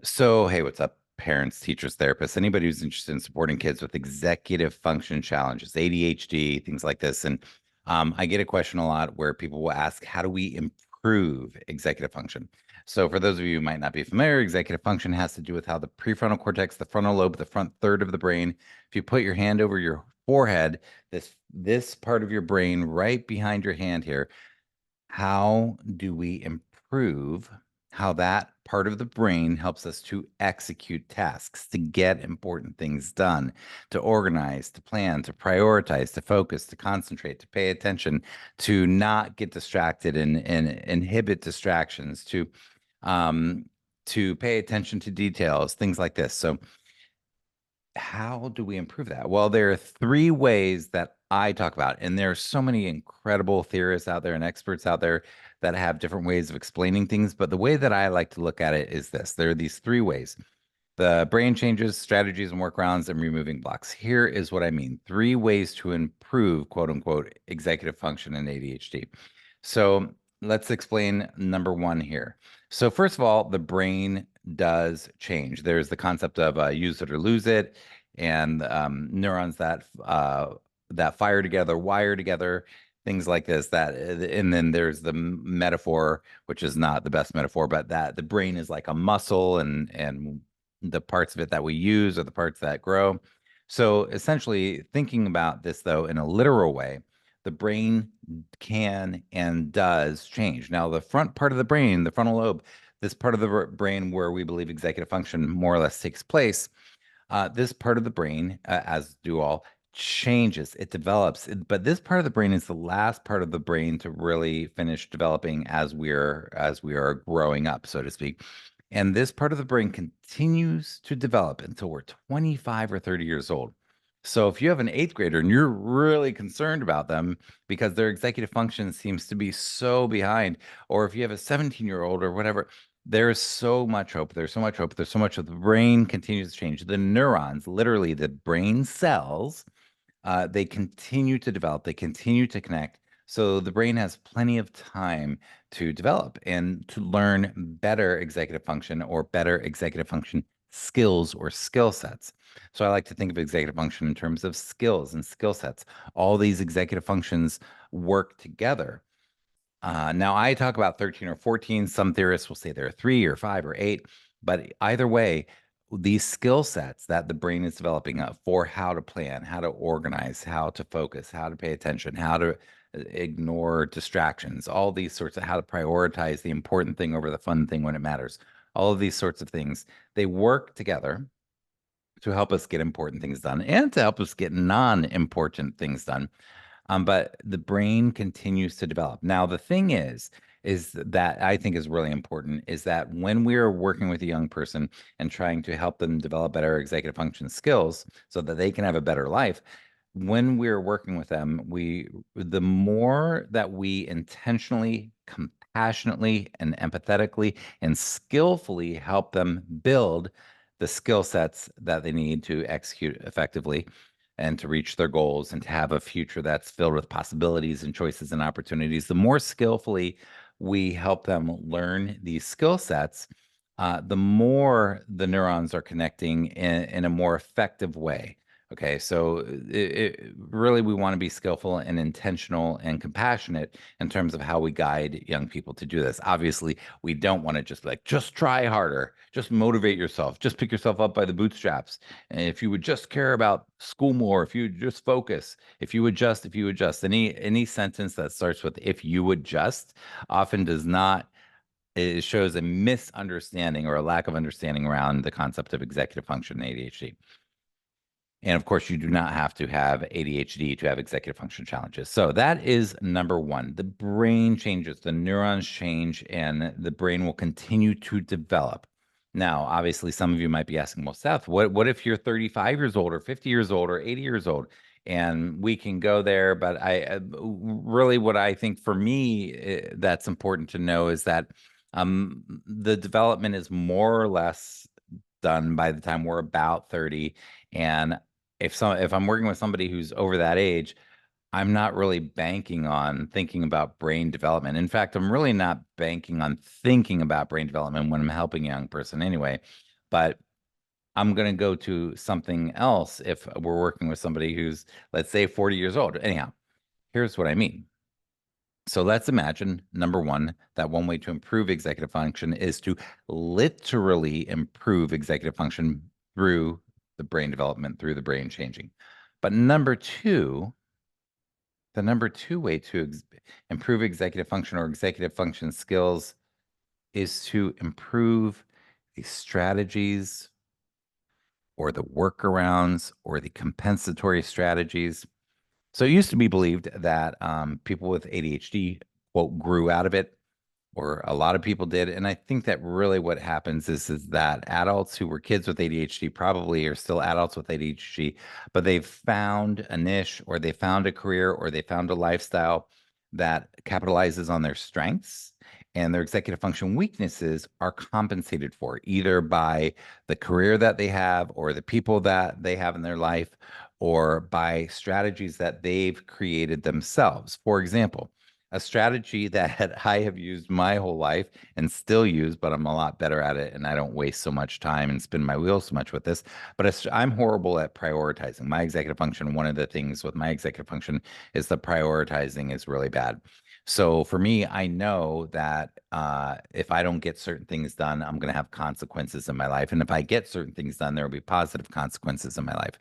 So, hey, what's up, parents, teachers, therapists, anybody who's interested in supporting kids with executive function challenges, ADHD, things like this. And I get a question a lot where people will ask, how do we improve executive function? So, for those of you who might not be familiar, executive function has to do with how the prefrontal cortex, the frontal lobe, the front third of the brain, if you put your hand over your forehead, this part of your brain right behind your hand here, how do we improve how that part of the brain helps us to execute tasks, to get important things done, to organize, to plan, to prioritize, to focus, to concentrate, to pay attention, to not get distracted and inhibit distractions, um, to pay attention to details, things like this. So how do we improve that? Well, there are three ways that I talk about, and there are so many incredible theorists out there and experts out there that have different ways of explaining things. But the way that I like to look at it is this: there are these three ways: the brain changes, strategies, and workarounds, and removing blocks. Here is what I mean: three ways to improve, quote unquote, executive function in ADHD. So let's explain number one here. So, first of all, the brain does change. There's the concept of use it or lose it, and neurons that fire together, wire together, things like this. And then there's the metaphor, which is not the best metaphor, but that the brain is like a muscle, and the parts of it that we use are the parts that grow. So, essentially, thinking about this though in a literal way, the brain can and does change. Now, the front part of the brain, the frontal lobe, this part of the brain where we believe executive function more or less takes place, this part of the brain, as do all, changes, it develops. But this part of the brain is the last part of the brain to really finish developing as we are growing up, so to speak. And this part of the brain continues to develop until we're 25 or 30 years old. So if you have an eighth grader and you're really concerned about them because their executive function seems to be so behind, or if you have a 17-year-old or whatever, there's so much hope. There's so much hope. There's so much of the brain continues to change. The neurons, literally the brain cells, they continue to develop. They continue to connect. So the brain has plenty of time to develop and to learn better executive function or better executive function skills or skill sets. So I like to think of executive function in terms of skills and skill sets. All these executive functions work together. Now, I talk about 13 or 14. Some theorists will say there are 3 or 5 or 8. But either way, these skill sets that the brain is developing for how to plan, how to organize, how to focus, how to pay attention, how to ignore distractions, all these sorts of how to prioritize the important thing over the fun thing when it matters, all of these sorts of things, they work together to help us get important things done and to help us get non-important things done. But the brain continues to develop. Now, the thing is that I think is really important is that when we are working with a young person and trying to help them develop better executive function skills so that they can have a better life, when we're working with them, the more that we intentionally, compassionately, and empathetically and skillfully help them build the skill sets that they need to execute effectively and to reach their goals and to have a future that's filled with possibilities and choices and opportunities, the more skillfully we help them learn these skill sets, the more the neurons are connecting in a more effective way. Okay, so really we want to be skillful and intentional and compassionate in terms of how we guide young people to do this. Obviously, we don't want to just like, just try harder, just motivate yourself, just pick yourself up by the bootstraps. And if you would just care about school more, if you would just focus, if you would just, any sentence that starts with if you would just often does not, it shows a misunderstanding or a lack of understanding around the concept of executive function in ADHD. And of course, you do not have to have ADHD to have executive function challenges. So that is number one. The brain changes, the neurons change, and the brain will continue to develop. Now, obviously, some of you might be asking, well, Seth, what if you're 35 years old or 50 years old or 80 years old? And we can go there, but I really what I think for me that's important to know is that the development is more or less done by the time we're about 30. And if I'm working with somebody who's over that age, I'm not really banking on thinking about brain development. In fact, I'm really not banking on thinking about brain development when I'm helping a young person anyway. but I'm going to go to something else if we're working with somebody who's, let's say, 40 years old. Anyhow, here's what I mean. So let's imagine, number one, that one way to improve executive function is to literally improve executive function through the brain development, through the brain changing. But number two, the number two way to improve executive function or executive function skills is to improve the strategies or the workarounds or the compensatory strategies. So it used to be believed that people with ADHD, quote, grew out of it, or a lot of people did. And I think that really what happens is that adults who were kids with ADHD probably are still adults with ADHD, but they've found a niche or they found a career or they found a lifestyle that capitalizes on their strengths, and their executive function weaknesses are compensated for either by the career that they have or the people that they have in their life or by strategies that they've created themselves. For example, a strategy that I have used my whole life and still use, but I'm a lot better at it and I don't waste so much time and spin my wheels so much with this. But I'm horrible at prioritizing. My executive function, one of the things with my executive function is the prioritizing is really bad. So for me, I know that if I don't get certain things done, I'm going to have consequences in my life. And if I get certain things done, there will be positive consequences in my life.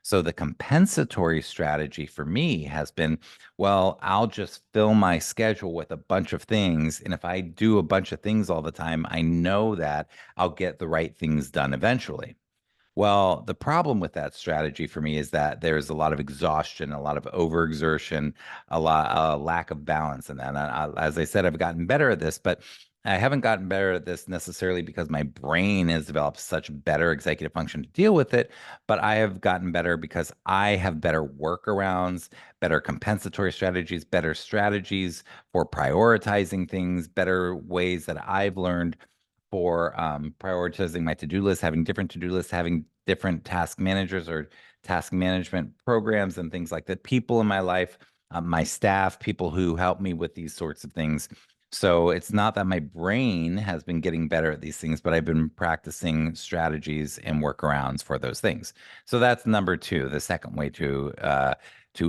So the compensatory strategy for me has been, well, I'll just fill my schedule with a bunch of things. And if I do a bunch of things all the time, I know that I'll get the right things done eventually. Well, the problem with that strategy for me is that there's a lot of exhaustion, a lot of overexertion, a lack of balance in that. And as I said, I've gotten better at this, but I haven't gotten better at this necessarily because my brain has developed such better executive function to deal with it, but I have gotten better because I have better workarounds, better compensatory strategies, better strategies for prioritizing things, better ways that I've learned for prioritizing my to-do list, having different to-do lists, having different task managers or task management programs and things like that. People in my life, my staff, people who help me with these sorts of things. So it's not that my brain has been getting better at these things, but I've been practicing strategies and workarounds for those things. So that's number two, the second way to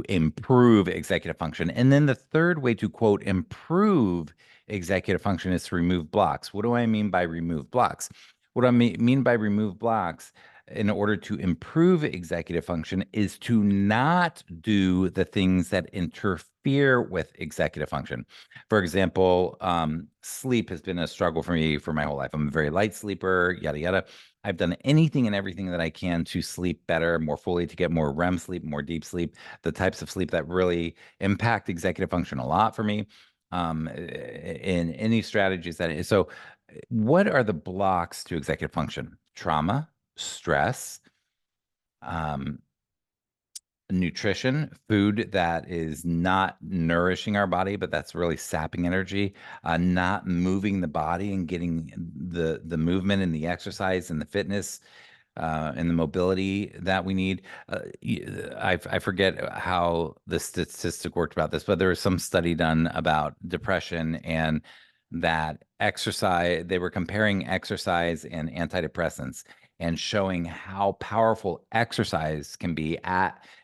improve executive function. And then the third way to, quote, improve executive function is to remove blocks. What do I mean by remove blocks? What I mean by remove blocks in order to improve executive function is to not do the things that interfere with executive function. For example, sleep has been a struggle for me for my whole life. I'm a very light sleeper, yada, yada. I've done anything and everything that I can to sleep better, more fully, to get more REM sleep, more deep sleep, the types of sleep that really impact executive function a lot for me in any strategies that so what are the blocks to executive function? Trauma, stress, um, nutrition, food that is not nourishing our body, but that's really sapping energy, not moving the body and getting the movement and the exercise and the fitness and the mobility that we need. I forget how the statistic worked about this, but there was some study done about depression and that exercise, they were comparing exercise and antidepressants and showing how powerful exercise can be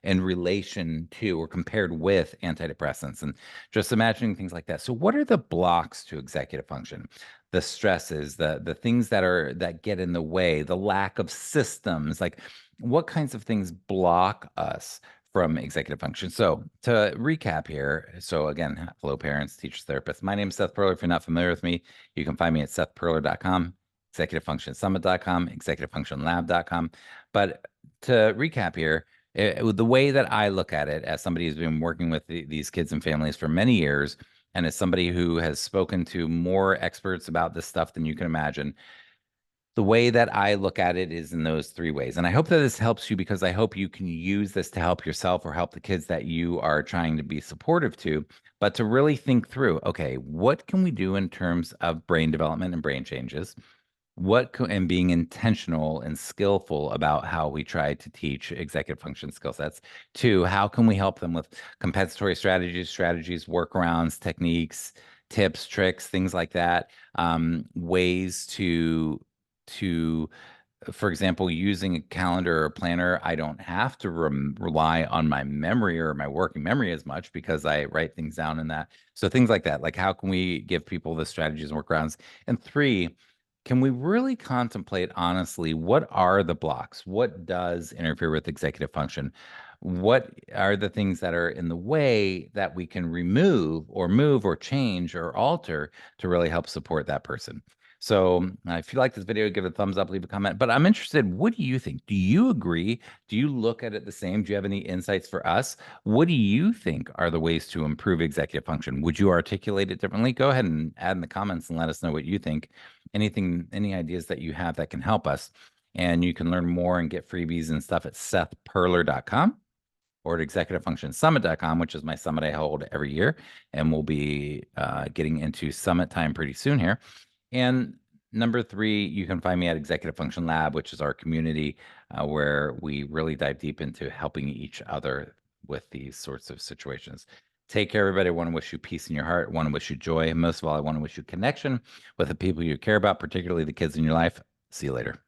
in relation to or compared with antidepressants, and just imagining things like that. So what are the blocks to executive function? The stresses, the things that get in the way, the lack of systems, like what kinds of things block us from executive function. So to recap here, so again, hello parents, teachers, therapists. My name is Seth Perler. If you're not familiar with me, you can find me at sethperler.com, executivefunctionsummit.com, executivefunctionlab.com. But to recap here, the way that I look at it as somebody who's been working with these kids and families for many years, and as somebody who has spoken to more experts about this stuff than you can imagine, the way that I look at it is in those three ways. And I hope that this helps you because I hope you can use this to help yourself or help the kids that you are trying to be supportive to, but to really think through, okay, what can we do in terms of brain development and brain changes? And being intentional and skillful about how we try to teach executive function skill sets. Two, how can we help them with compensatory strategies, workarounds, techniques, tips, tricks, things like that, ways to for example, using a calendar or a planner, I don't have to rely on my memory or my working memory as much because I write things down in that. So things like that, like how can we give people the strategies and workarounds? And three, can we really contemplate honestly, what are the blocks? What does interfere with executive function? What are the things that are in the way that we can remove or move or change or alter to really help support that person? So if you like this video, give it a thumbs up, leave a comment. But I'm interested, what do you think? Do you agree? Do you look at it the same? Do you have any insights for us? What do you think are the ways to improve executive function? Would you articulate it differently? Go ahead and add in the comments and let us know what you think. Anything, any ideas that you have that can help us. And you can learn more and get freebies and stuff at sethperler.com or at executivefunctionsummit.com, which is my summit I hold every year. And we'll be getting into summit time pretty soon here. And number three, you can find me at Executive Function Lab, which is our community where we really dive deep into helping each other with these sorts of situations. Take care, everybody. I want to wish you peace in your heart. I want to wish you joy. And most of all, I want to wish you connection with the people you care about, particularly the kids in your life. See you later.